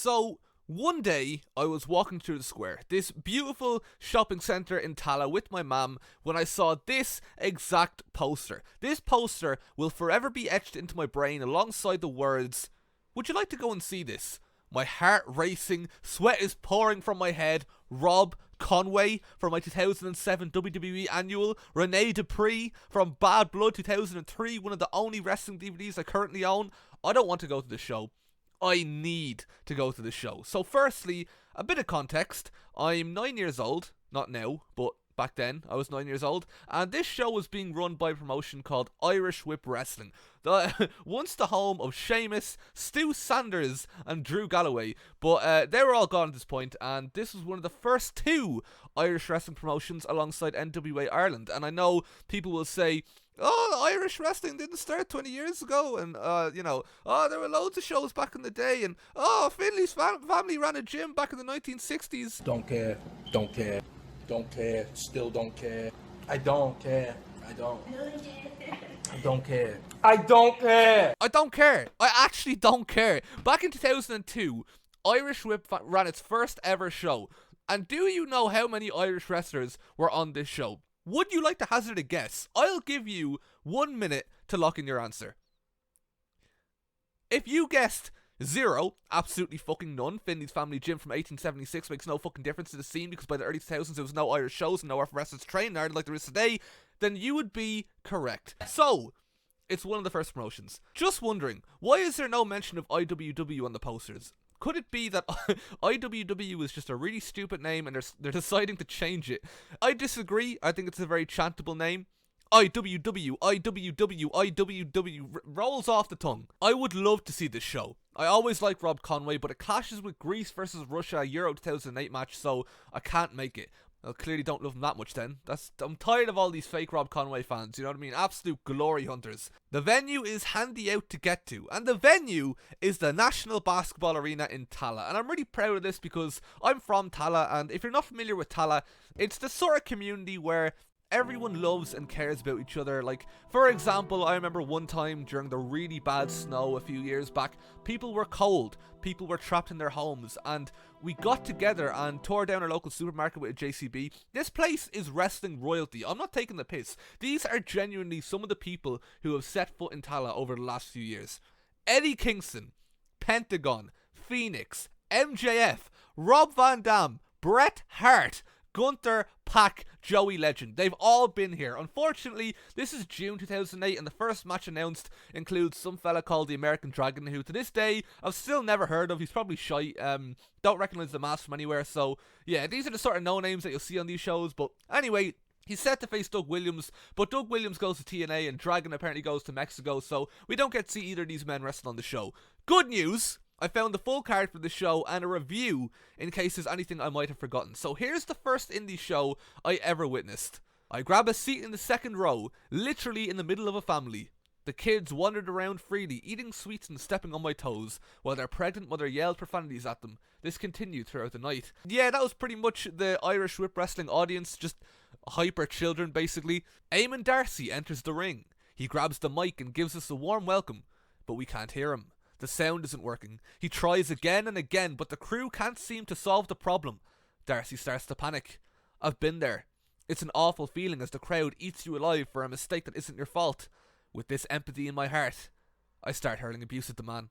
So, one day, I was walking through the square, this beautiful shopping centre in Tala with my mum, when I saw this exact poster. This poster will forever be etched into my brain alongside the words, "Would you like to go and see this?" My heart racing, sweat is pouring from my head. Rob Conway from my 2007 WWE Annual, Rene Dupree from Bad Blood 2003, one of the only wrestling DVDs I currently own. I don't want to go to the show. I need to go to the show. So firstly, a bit of context. I'm 9 years old, not now, but back then I was 9 years old, and this show was being run by a promotion called Irish Whip Wrestling, once the home of Sheamus, Stu Sanders and Drew Galloway, but they were all gone at this point, and this was one of the first two Irish wrestling promotions alongside NWA Ireland. And I know people will say, "Oh, Irish wrestling didn't start 20 years ago, and, there were loads of shows back in the day, and, Finley's family ran a gym back in the 1960s. Don't care, still don't care. I don't care. I don't care. I actually don't care. Back in 2002, Irish Whip ran its first ever show. And do you know how many Irish wrestlers were on this show? Would you like to hazard a guess? I'll give you 1 minute to lock in your answer. If you guessed 0, absolutely fucking none, Finley's family gym from 1876 makes no fucking difference to the scene because by the early 2000s there was no Irish shows and no wrestlers trained in Ireland like there is today, then you would be correct. So, it's one of the first promotions. Just wondering, why is there no mention of IWW on the posters? Could it be that IWW is just a really stupid name and they're deciding to change it? I disagree. I think it's a very chantable name. IWW, IWW, IWW rolls off the tongue. I would love to see this show. I always like Rob Conway, but it clashes with Greece versus Russia Euro 2008 match, so I can't make it. I clearly don't love him that much then. I'm tired of all these fake Rob Conway fans, you know what I mean? Absolute glory hunters. The venue is handy out to get to, and the venue is the National Basketball Arena in Tala. And I'm really proud of this because I'm from Tala, and if you're not familiar with Tala, it's the sort of community where everyone loves and cares about each other. Like, for example, I remember one time during the really bad snow a few years back, people were cold, people were trapped in their homes, and we got together and tore down our local supermarket with a JCB. This place is wrestling royalty. I'm not taking the piss. These are genuinely some of the people who have set foot in Tala over the last few years. Eddie Kingston, Pentagon, Phoenix, MJF, Rob Van Dam, Bret Hart, Gunther, Pac, Joey Legend. They've all been here. Unfortunately, this is June 2008 and the first match announced includes some fella called the American Dragon, who to this day I've still never heard of. He's probably shite. Don't recognise the mask from anywhere. So yeah, these are the sort of no-names that you'll see on these shows. But anyway, he's set to face Doug Williams, but Doug Williams goes to TNA and Dragon apparently goes to Mexico, so we don't get to see either of these men wrestle on the show. Good news! I found the full card for the show and a review in case there's anything I might have forgotten. So here's the first indie show I ever witnessed. I grab a seat in the second row, literally in the middle of a family. The kids wandered around freely, eating sweets and stepping on my toes, while their pregnant mother yelled profanities at them. This continued throughout the night. Yeah, that was pretty much the Irish Whip Wrestling audience, just hyper children basically. Eamon Darcy enters the ring. He grabs the mic and gives us a warm welcome, but we can't hear him. The sound isn't working. He tries again and again, but the crew can't seem to solve the problem. Darcy starts to panic. I've been there. It's an awful feeling as the crowd eats you alive for a mistake that isn't your fault. With this empathy in my heart, I start hurling abuse at the man.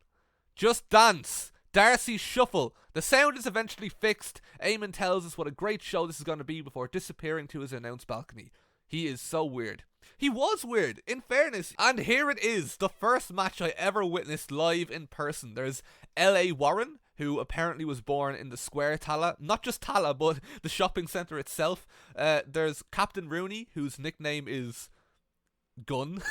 Just dance! Darcy shuffle! The sound is eventually fixed. Eamon tells us what a great show this is going to be before disappearing to his announce balcony. He is so weird. He was weird, in fairness. And here it is, the first match I ever witnessed live in person. There's L.A. Warren, who apparently was born in the square Tala. Not just Tala, but the shopping centre itself. There's Captain Rooney, whose nickname is Gun.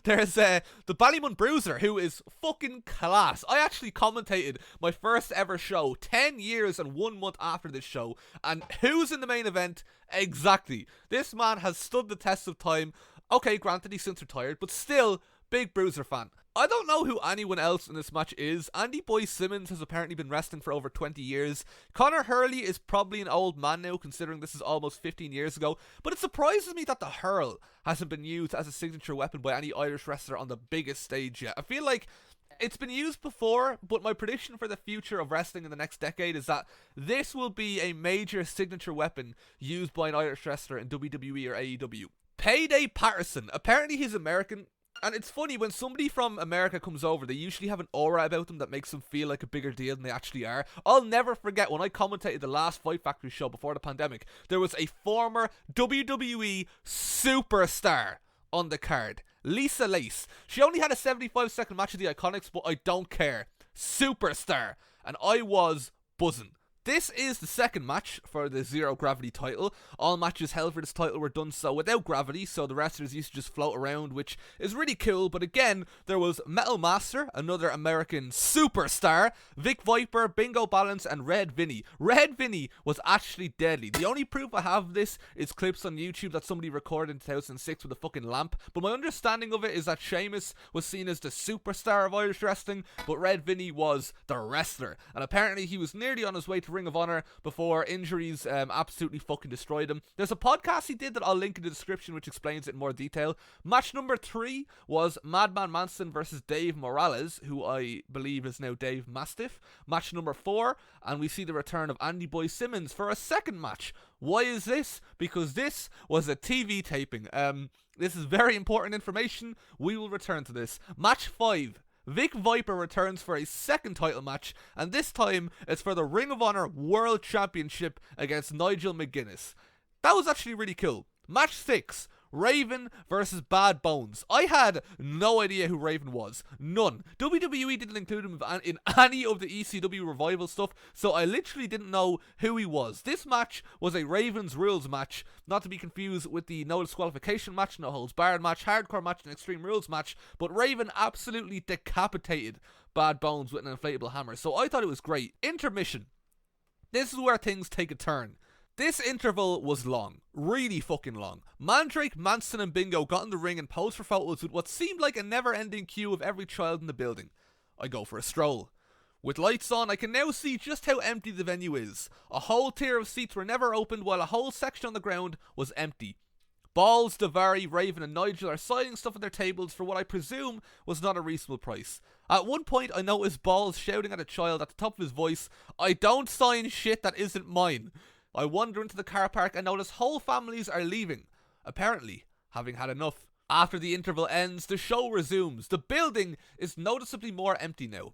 There's the Ballymun Bruiser, who is fucking class. I actually commentated my first ever show 10 years and 1 month after this show, and who's in the main event? Exactly. This man has stood the test of time. Okay, granted he's since retired, but still, big Bruiser fan. I don't know who anyone else in this match is. Andy Boy Simmons has apparently been wrestling for over 20 years. Connor Hurley is probably an old man now, considering this is almost 15 years ago. But it surprises me that the hurl hasn't been used as a signature weapon by any Irish wrestler on the biggest stage yet. I feel like it's been used before, but my prediction for the future of wrestling in the next decade is that this will be a major signature weapon used by an Irish wrestler in WWE or AEW. Payday Patterson. Apparently he's American. And it's funny, when somebody from America comes over, they usually have an aura about them that makes them feel like a bigger deal than they actually are. I'll never forget when I commentated the last Fight Factory show before the pandemic, there was a former WWE superstar on the card. Lisa Lace. She only had a 75-second match of the Iconics, but I don't care. Superstar. And I was buzzing. This is the second match for the Zero Gravity title. All matches held for this title were done so without gravity, so the wrestlers used to just float around, which is really cool. But again, there was Metal Master, another American superstar, Vic Viper, Bingo Balance, and Red Vinny. Red Vinny was actually deadly. The only proof I have of this is clips on YouTube that somebody recorded in 2006 with a fucking lamp. But my understanding of it is that Sheamus was seen as the superstar of Irish wrestling, but Red Vinny was the wrestler. And apparently he was nearly on his way to Ring of Honor before injuries absolutely fucking destroyed him. There's a podcast he did that I'll link in the description which explains it in more detail. Match number 3 was Madman Manson versus Dave Morales, who I believe is now Dave Mastiff. Match number 4, and we see the return of Andy Boy Simmons for a second match. Why is this? Because this was a TV taping. This is very important information. We will return to this. Match 5. Vic Viper returns for a second title match, and this time it's for the Ring of Honor World Championship against Nigel McGuinness. That was actually really cool. Match 6. Raven versus Bad Bones. I had no idea who Raven was. None. WWE didn't include him in any of the ECW revival stuff, so I literally didn't know who he was. This match was a Ravens Rules match, not to be confused with the no disqualification match, no holds barred match, hardcore match, and Extreme Rules match, but Raven absolutely decapitated Bad Bones with an inflatable hammer, so I thought it was great. Intermission. This is where things take a turn. This interval was long. Really fucking long. Mandrake, Manson, and Bingo got in the ring and posed for photos with what seemed like a never-ending queue of every child in the building. I go for a stroll. With lights on, I can now see just how empty the venue is. A whole tier of seats were never opened, while a whole section on the ground was empty. Balls, Daivari, Raven, and Nigel are signing stuff at their tables for what I presume was not a reasonable price. At one point, I noticed Balls shouting at a child at the top of his voice, "I don't sign shit that isn't mine." I wander into the car park and notice whole families are leaving, apparently having had enough. After the interval ends, the show resumes. The building is noticeably more empty now.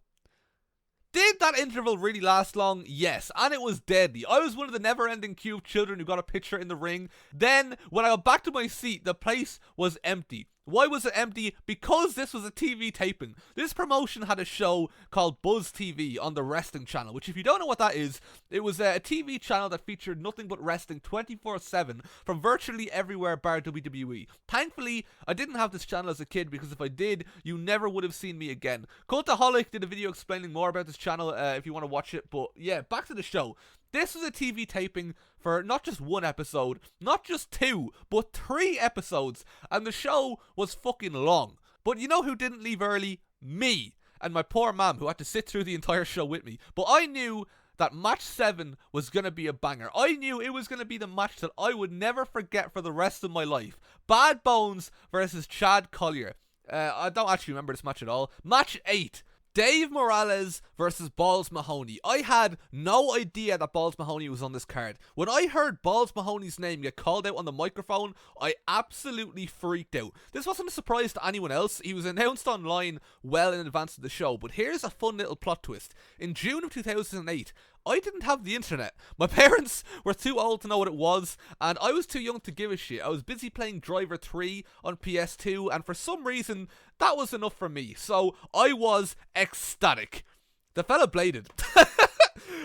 Did that interval really last long? Yes, and it was deadly. I was one of the never-ending queue of children who got a picture in the ring. Then, when I got back to my seat, the place was empty. Why was it empty? Because this was a TV taping. This promotion had a show called Buzz TV on the wrestling channel, which, if you don't know what that is, it was a TV channel that featured nothing but wrestling 24/7 from virtually everywhere bar WWE. Thankfully, I didn't have this channel as a kid, because if I did, you never would have seen me again. Cultaholic did a video explaining more about this channel if you want to watch it, but yeah, back to the show. This was a TV taping for not just one episode, not just 2, but 3 episodes, and the show was fucking long. But you know who didn't leave early? Me, and my poor mum, who had to sit through the entire show with me. But I knew that match 7 was going to be a banger. I knew it was going to be the match that I would never forget for the rest of my life. Bad Bones versus Chad Collier. I don't actually remember this match at all. Match 8. Dave Morales versus Balls Mahoney. I had no idea that Balls Mahoney was on this card. When I heard Balls Mahoney's name get called out on the microphone, I absolutely freaked out. This wasn't a surprise to anyone else. He was announced online well in advance of the show, but here's a fun little plot twist. In June of 2008, I didn't have the internet. My parents were too old to know what it was, and I was too young to give a shit. I was busy playing Driver 3 on PS2, and for some reason, that was enough for me. So I was ecstatic. The fella bladed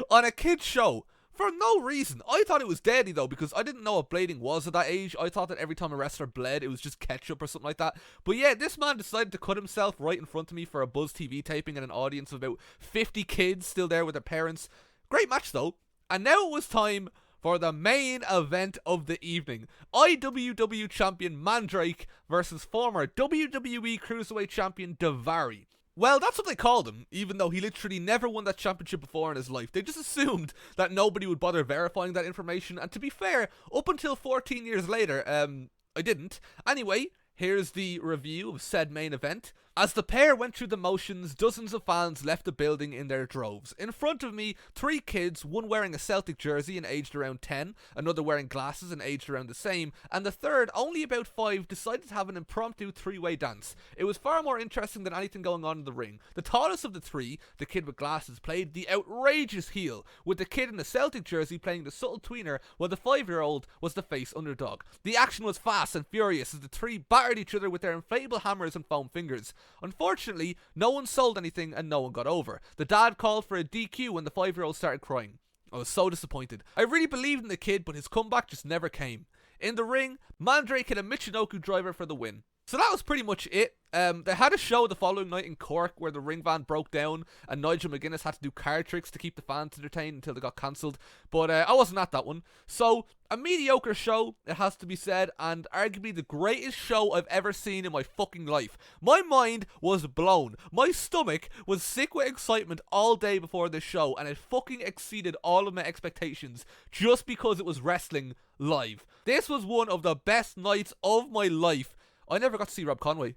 on a kid's show for no reason. I thought it was deadly though, because I didn't know what blading was at that age. I thought that every time a wrestler bled, it was just ketchup or something like that. But yeah, this man decided to cut himself right in front of me for a Buzz TV taping and an audience of about 50 kids still there with their parents. Great match though. And now it was time for the main event of the evening. IWW Champion Mandrake versus former WWE Cruiserweight Champion Daivari. Well, that's what they called him, even though he literally never won that championship before in his life. They just assumed that nobody would bother verifying that information, and to be fair, up until 14 years later, I didn't. Anyway, here's the review of said main event. As the pair went through the motions, dozens of fans left the building in their droves. In front of me, 3 kids, one wearing a Celtic jersey and aged around 10, another wearing glasses and aged around the same, and the third, only about 5, decided to have an impromptu 3-way dance. It was far more interesting than anything going on in the ring. The tallest of the 3, the kid with glasses, played the outrageous heel, with the kid in the Celtic jersey playing the subtle tweener, while the 5-year-old was the face underdog. The action was fast and furious as the 3 battered each other with their inflatable hammers and foam fingers. Unfortunately, no one sold anything and no one got over. The dad called for a DQ when the 5-year-old started crying. I was so disappointed. I really believed in the kid, but his comeback just never came. In the ring, Mandrake hit a Michinoku driver for the win. So that was pretty much it. They had a show the following night in Cork where the ring van broke down and Nigel McGuinness had to do card tricks to keep the fans entertained until they got cancelled. But I wasn't at that one. So, a mediocre show, it has to be said, and arguably the greatest show I've ever seen in my fucking life. My mind was blown. My stomach was sick with excitement all day before this show, and it fucking exceeded all of my expectations just because it was wrestling live. This was one of the best nights of my life. I never got to see Rob Conway.